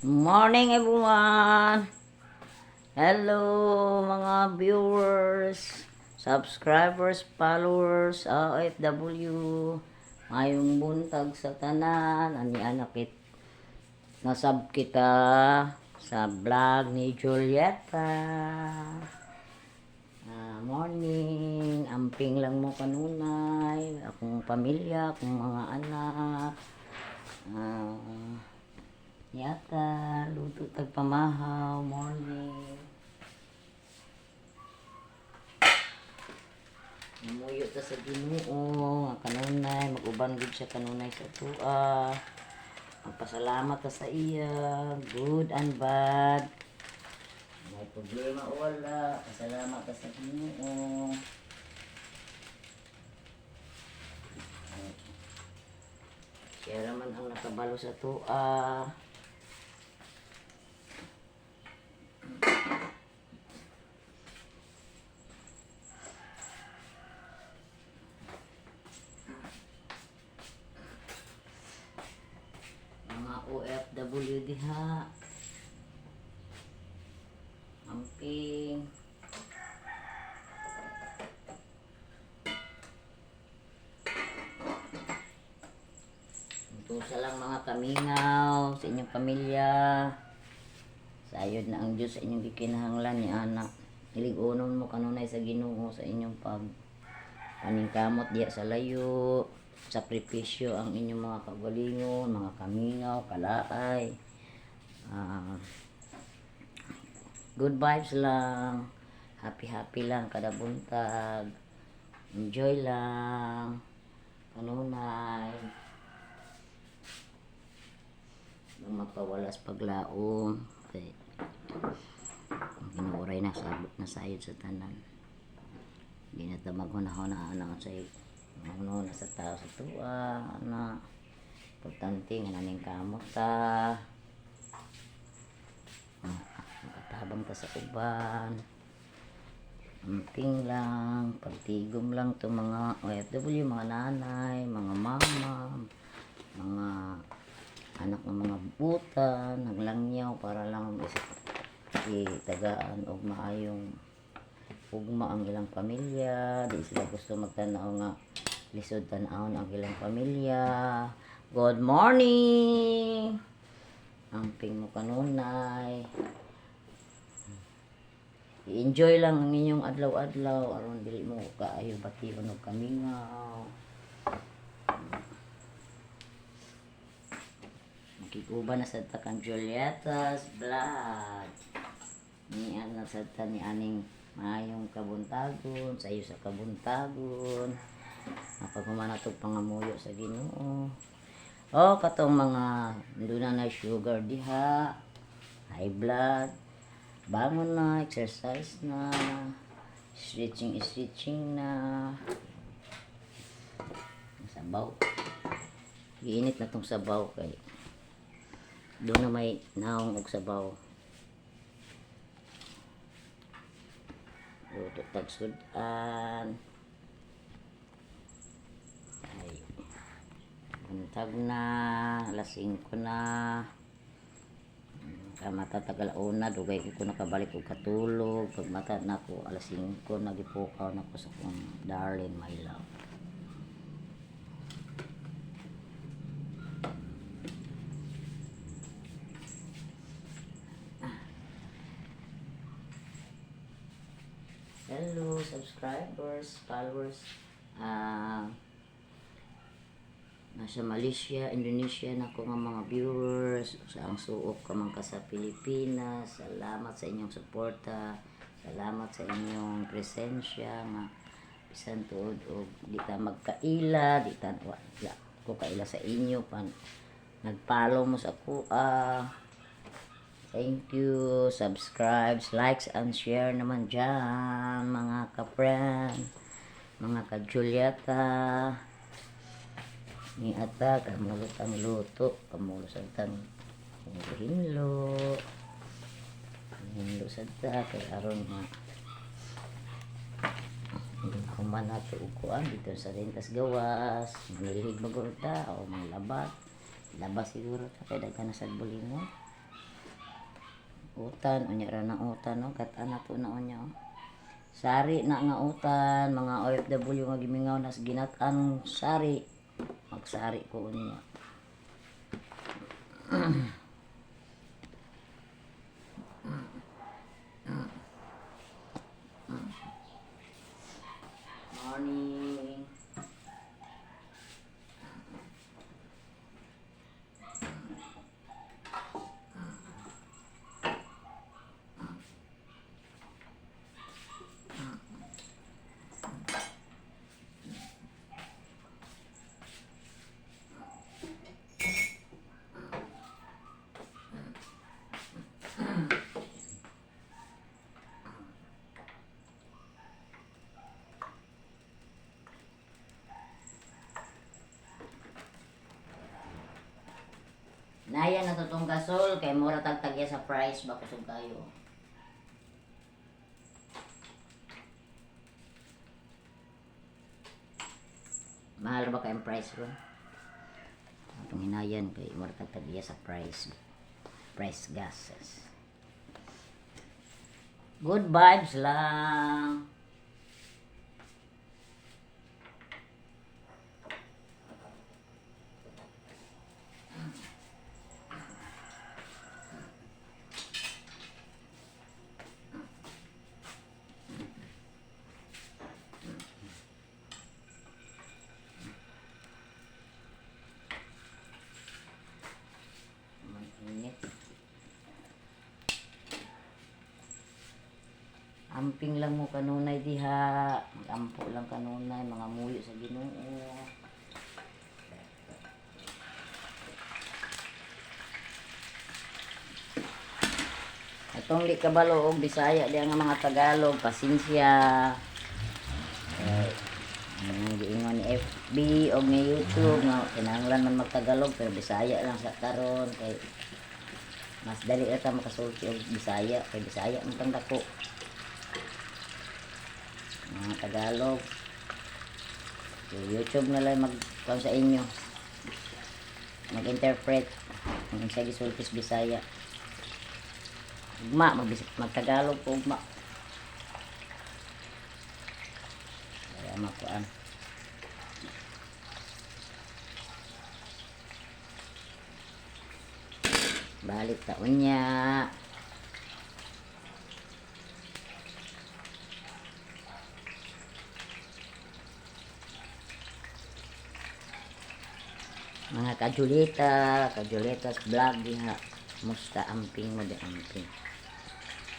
Morning everyone! Hello mga viewers, subscribers, followers, OFW. Mayong buntag sa tanan, ani anakit nasab kita sa vlog ni Julieta. Morning, amping lang mo kanunay, akong pamilya, akong mga anak. Yata, luto tagpamahaw, morning. Namuyo ta sa Ginoo, nga kanunay, mag-uban gud siya kanunay sa tua. Magpasalamat ta sa iya, good and bad. May problema o wala, pasalamat ta sa Ginoo. Siya naman ang nakabalo sa tua. Mga OFW diha, amping tusa lang mga kamingaw sa inyong pamilya. Sayod na ang Diyos sa inyong gikinahanglan ni anak. Iligunon mo kanunay sa Ginoo sa inyong paningkamot diya sa layo. Sakripisyo ang inyong mga kagalingon, mga kamingaw, kalaay. Good vibes lang. Happy lang kada buntag. Enjoy lang. Kanunay. Nang magpawalas paglaom. Okay. Ginuuray na sabot na sayod sa tanan. Hindi na tamag-hunahon na sa na sa tao sa tuwa na importante nga naning kamot ta makatabang ta sa uban, amping lang, pagtigom lang to mga OFW, mga nanay, mga mama, mga anak ng mga butan, naglangyaw para lang itagaan og maayong ugma ang ilang pamilya. Di sila gusto magtanaw nga lisod tanawon ang ilang pamilya. Good morning! Amping mo kanunay. I-enjoy lang ang inyong adlaw-adlaw aron dili mo kaayo bation og kamingaw. Makikuba na sa takang Julieta's vlog. Ni ana sa ni aning maayong kabuntagon, sa iyo sa kabuntagon. Napagmamanatog pangamuyo sa Ginoo. Katong mga nduna na sugar diha, high blood, bangon na, exercise na, stretching na. Sabaw. Giinit na tong sabaw kay doon na may naong og sabaw. Luto tagsudan. Buntag na, alas 5 na. Kamata tagal-una, dugay ko nakabalik og katulog. Pag mata na ko, alas 5 nagipukaw na ko sa kong darling, my love. Hello, subscribers, followers. Nasa Malaysia, Indonesia na ko nga mga viewers, sa ang suok ka man ka sa Pilipinas. Salamat sa inyong suporta, salamat sa inyong presensya nga bisan tuod og di ta magkaila, di ta wala ko kaila sa inyo pan nagfollow mo sa kuha. Thank you, subscribe, likes and share naman dyan mga ka-friend, mga ka-Julieta. Ni ata kamulot ang luto, kamulot ang hinlo sa ta kay aron nga human nato uguan dito sa rentas gawas, manilhig magurta o mga labas siguro ta kay daghan na sad bulingon. Utan, unya ra na utan, no? Kat ana to na unya, oh. Sari na nga utan, mga OFW nga gimingaw na sa ginat-an sari. Magsari ko unya. Morning. Naya na totong gasol kay mura tagtagya sa price ba kusog kayo. Mahal ba kayong price ron? Atong hinayan kay mura tagtagya sa price. Price gases. Good vibes lang. Init. Amping lang mo kanunay diha. Mag-ampo lang kanunay, mga muyo sa Ginoo. Atong di kabalo og Bisaya di nga mga Tagalog, pasensya. Ang giingon ni FB o ni YouTube nga kinahanglan man magtagalog pero Bisaya lang sa karon kay mas dali ra ta makasulti og Bisaya kay Bisaya man tang dako. Mga Tagalog. So, YouTube na lang mag sa inyo. Mag-interpret kung sa gisultis Bisaya. Ugma mag-Tagalog po ugma. Kaya makuan. Balik taon niya. Mga kajulita, kajulitas vlog diha. Musta amping mo di amping.